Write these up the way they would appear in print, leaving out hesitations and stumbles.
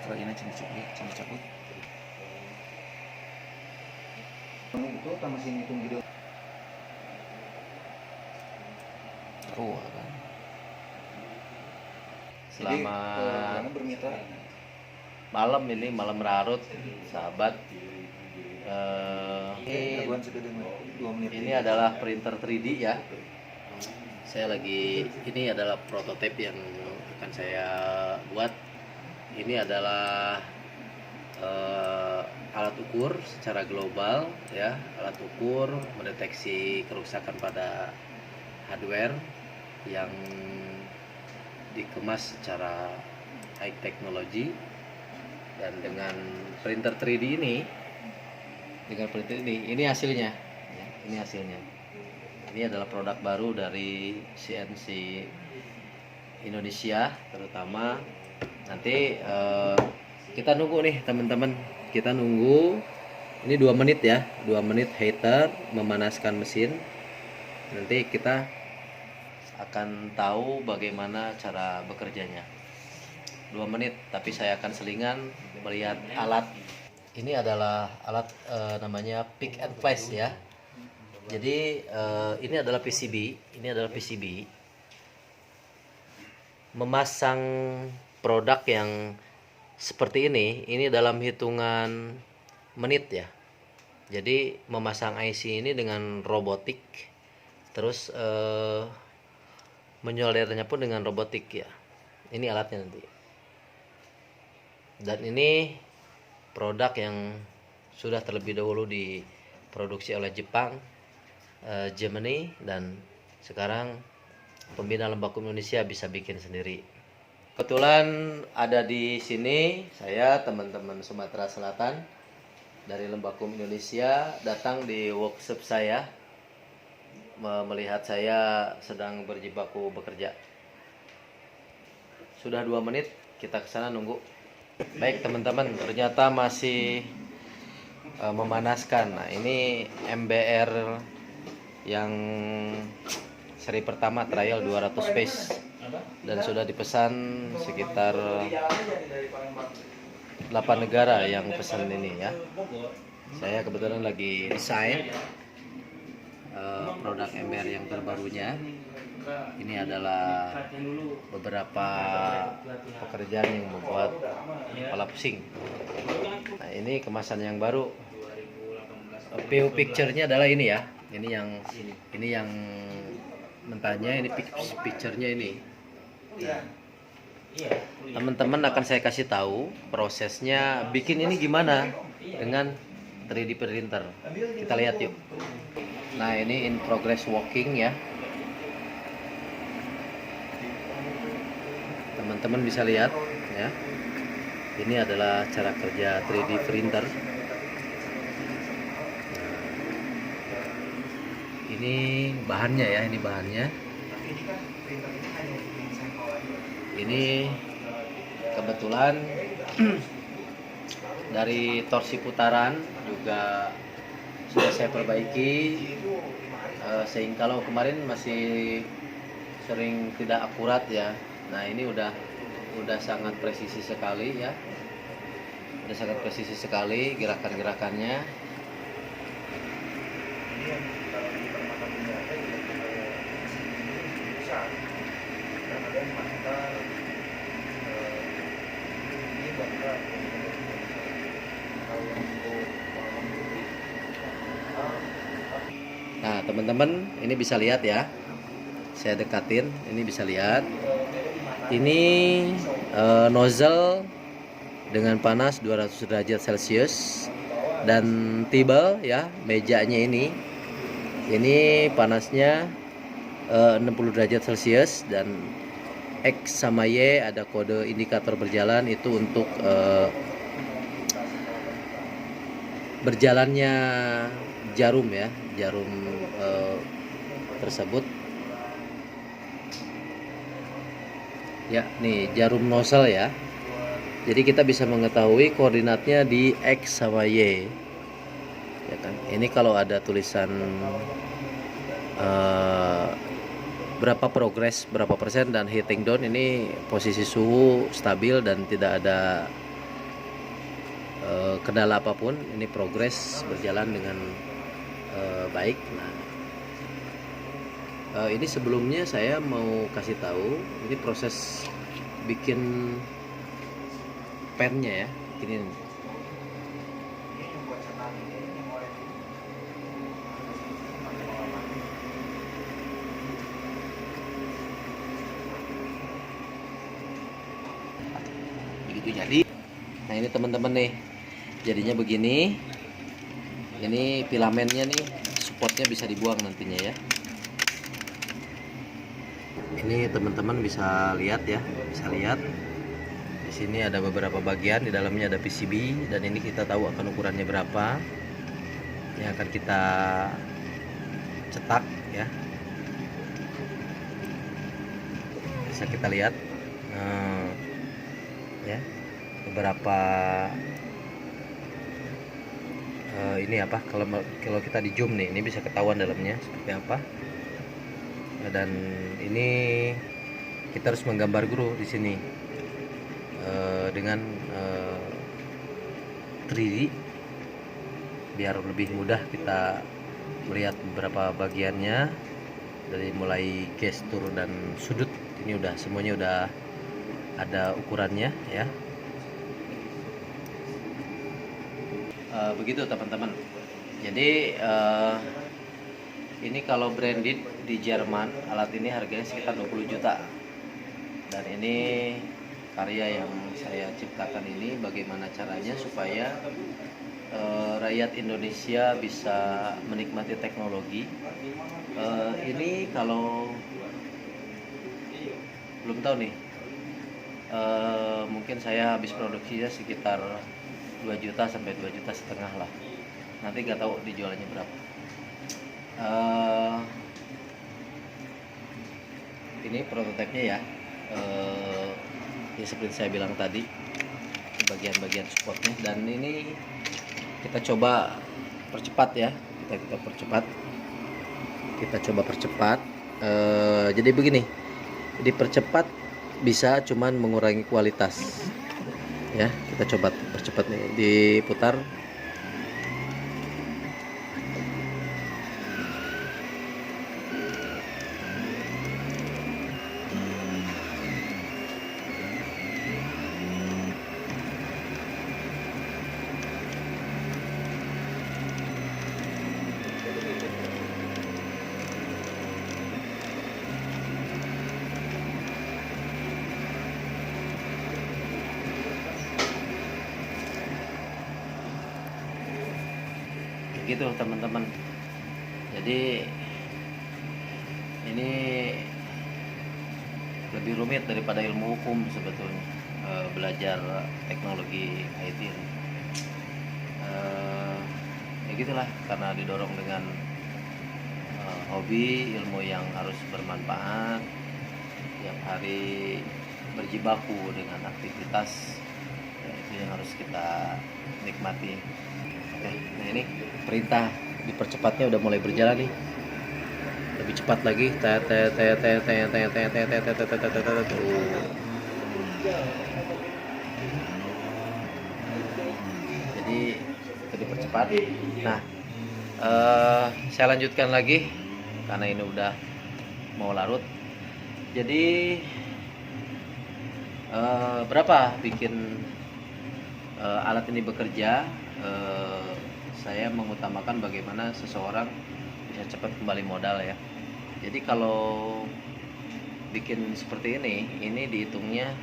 Ukraina cina cabut. Itu sama sini hitung video. Kan. Selamat bermitra. malam, ini malam larut sahabat. Ini adalah printer 3D ya. Ini adalah prototipe yang akan saya buat. Ini adalah alat ukur secara global ya, alat ukur mendeteksi kerusakan pada hardware yang dikemas secara high technology. Dan dengan printer 3D ini, ini hasilnya ya, ini adalah produk baru dari CNC Indonesia terutama. Nanti kita nunggu nih teman-teman, kita nunggu ini 2 menit ya, 2 menit heater memanaskan mesin. Nanti kita akan tahu bagaimana cara bekerjanya. 2 menit, tapi saya akan selingan melihat alat. Ini adalah alat namanya pick and place ya. Jadi ini adalah PCB. Memasang produk yang seperti ini dalam hitungan menit ya. Jadi memasang IC ini dengan robotik, terus menyoldernya pun dengan robotik ya. Ini alatnya nanti. Dan ini produk yang sudah terlebih dahulu diproduksi oleh Jepang, Germany, dan sekarang pembina Lembakum Indonesia bisa bikin sendiri. Kebetulan ada di sini saya, teman-teman Sumatera Selatan dari Lembakum Indonesia datang di workshop saya, melihat saya sedang berjibaku bekerja. Sudah 2 menit, kita ke sana nunggu. Baik teman-teman, ternyata masih memanaskan. Nah, ini MBR yang seri pertama trial 200 piece dan sudah dipesan sekitar 8 negara yang pesan ini ya. Saya kebetulan lagi desain produk MBR yang terbarunya. Ini adalah beberapa pekerjaan yang membuat kepala pusing. Nah, ini kemasan yang baru. PO picture-nya adalah ini ya. Ini yang mentahnya, ini picture-nya ini. Nah, teman-teman akan saya kasih tahu prosesnya bikin ini gimana dengan 3D printer. Kita lihat yuk. Nah, ini in progress working ya. Teman-teman bisa lihat ya. Ini adalah cara kerja 3D printer. Nah, ini bahannya ya, ini bahannya. Ini kebetulan dari torsi putaran juga sudah saya perbaiki, sehingga kalau kemarin masih sering tidak akurat ya. Nah, ini udah sangat presisi sekali ya. Udah sangat presisi sekali gerakan-gerakannya. Nah, teman-teman, ini bisa lihat ya. Saya dekatin, ini bisa lihat. Ini nozzle dengan panas 200 derajat Celcius dan tibel ya, mejanya ini panasnya 60 derajat Celcius, dan X sama Y ada kode indikator berjalan, itu untuk berjalannya jarum ya, tersebut. Ya, nih jarum nozzle ya. Jadi kita bisa mengetahui koordinatnya di X sama Y. Ya kan? Ini kalau ada tulisan berapa persen dan heating down, ini posisi suhu stabil dan tidak ada kendala apapun, ini progres berjalan dengan baik. Nah, ini sebelumnya saya mau kasih tahu, ini proses bikin pennya ya, bikin ini. Begitu jadi. Nah ini teman-teman nih, jadinya begini. Ini filamennya nih, supportnya bisa dibuang nantinya ya. Ini teman-teman bisa lihat ya, bisa lihat. Di sini ada beberapa bagian, di dalamnya ada PCB dan ini kita tahu akan ukurannya berapa. Yang akan kita cetak ya. Bisa kita lihat. Ya. Beberapa ini apa, kalau kita di zoom nih, ini bisa ketahuan dalamnya seperti apa. Dan ini kita harus menggambar guru di sini dengan 3D biar lebih mudah kita melihat beberapa bagiannya, dari mulai gestur dan sudut. Ini udah semuanya udah ada ukurannya ya. Begitu teman-teman. Jadi ini kalau branded di Jerman, alat ini harganya sekitar 20 juta. Dan ini karya yang saya ciptakan ini, bagaimana caranya supaya rakyat Indonesia bisa menikmati teknologi. Ini kalau belum tahu nih, mungkin saya habis produksinya sekitar 2 juta sampai 2,5 juta lah. Nanti nggak tahu dijualnya berapa. Ini prototipenya ya. Ya seperti saya bilang tadi, bagian-bagian supportnya. Dan ini kita coba percepat ya. Kita percepat. Kita coba percepat. Jadi begini, dipercepat bisa cuman mengurangi kualitas. Ya, kita coba percepat nih, diputar. Gitu teman-teman. Jadi ini lebih rumit daripada ilmu hukum sebetulnya, belajar teknologi IT ini. Ya gitulah, karena didorong dengan hobi, ilmu yang harus bermanfaat, tiap hari berjibaku dengan aktivitas, ya itu yang harus kita nikmati. Oke, nah ini perintah dipercepatnya udah mulai berjalan nih, lebih cepat lagi. Jadi itu dipercepat. Nah, saya lanjutkan lagi karena ini udah mau larut. Jadi berapa bikin alat ini bekerja? Saya mengutamakan bagaimana seseorang bisa cepat kembali modal ya. Jadi kalau bikin seperti ini dihitungnya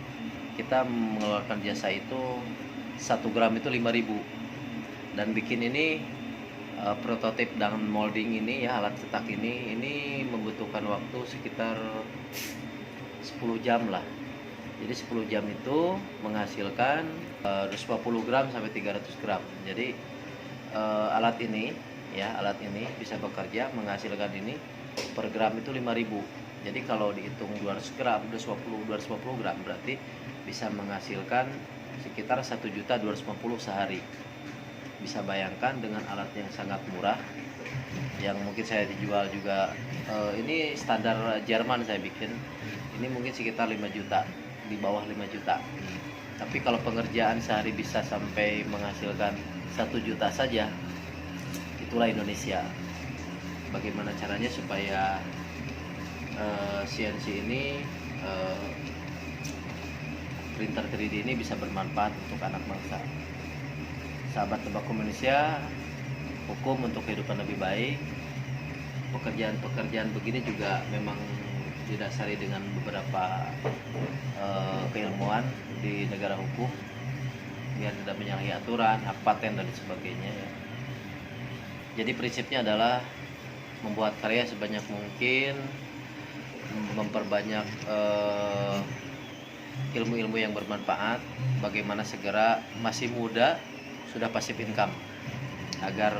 kita mengeluarkan jasa itu 1 gram itu 5.000. Dan bikin ini prototip dengan molding ini ya, alat cetak ini membutuhkan waktu sekitar 10 jam lah. Jadi 10 jam itu menghasilkan 250 gram sampai 300 gram. Jadi alat ini bisa bekerja menghasilkan ini per gram itu 5.000. Jadi kalau dihitung 200 gram, 250 gram berarti bisa menghasilkan sekitar 1.250.000 sehari. Bisa bayangkan dengan alat yang sangat murah, yang mungkin saya dijual juga, ini standar Jerman saya bikin, ini mungkin sekitar 5 juta, di bawah 5 juta. Tapi kalau pengerjaan sehari bisa sampai menghasilkan 1 juta saja, itulah Indonesia. Bagaimana caranya supaya CNC ini, printer 3D ini bisa bermanfaat untuk anak bangsa. Sahabat Tembakau Indonesia, hukum untuk kehidupan lebih baik. Pekerjaan-pekerjaan begini juga memang didasari dengan beberapa keilmuan di negara hukum, biar tidak menyalahi aturan, hak paten dan sebagainya ya. Jadi prinsipnya adalah membuat karya sebanyak mungkin, memperbanyak ilmu-ilmu yang bermanfaat, bagaimana segera masih muda sudah passive income, agar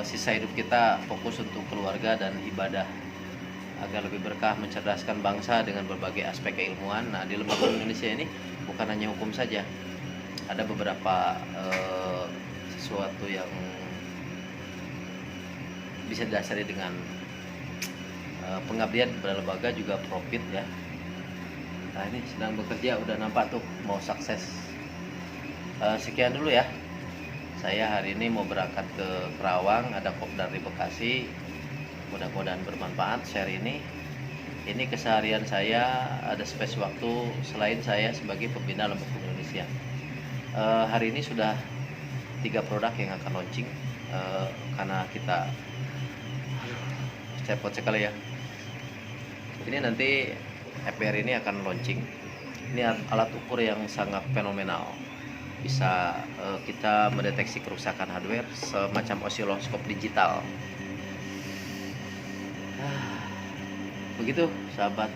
sisa hidup kita fokus untuk keluarga dan ibadah, agar lebih berkah mencerdaskan bangsa dengan berbagai aspek keilmuan. Nah, di Lembaga Indonesia ini bukan hanya hukum saja, ada beberapa sesuatu yang bisa didasari dengan pengabdian kepada lembaga, juga profit ya. Nah, ini sedang bekerja, udah nampak tuh mau sukses. Sekian dulu ya. Saya hari ini mau berangkat ke Kerawang, ada kopdar di Bekasi. Mudah-mudahan bermanfaat share ini. Ini keseharian saya, ada space waktu selain saya sebagai pembina Lembaga Indonesia. Hari ini sudah 3 produk yang akan launching, karena kita cepot sekali ya. Ini nanti FBR ini akan launching. Ini alat ukur yang sangat fenomenal. Bisa kita mendeteksi kerusakan hardware, semacam osiloskop digital. Begitu sahabat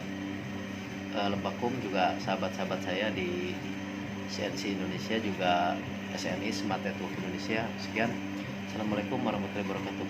Lembakum, juga sahabat-sahabat saya di CNC Indonesia, juga SNI Smart Network Indonesia. Sekian, assalamualaikum warahmatullahi wabarakatuh.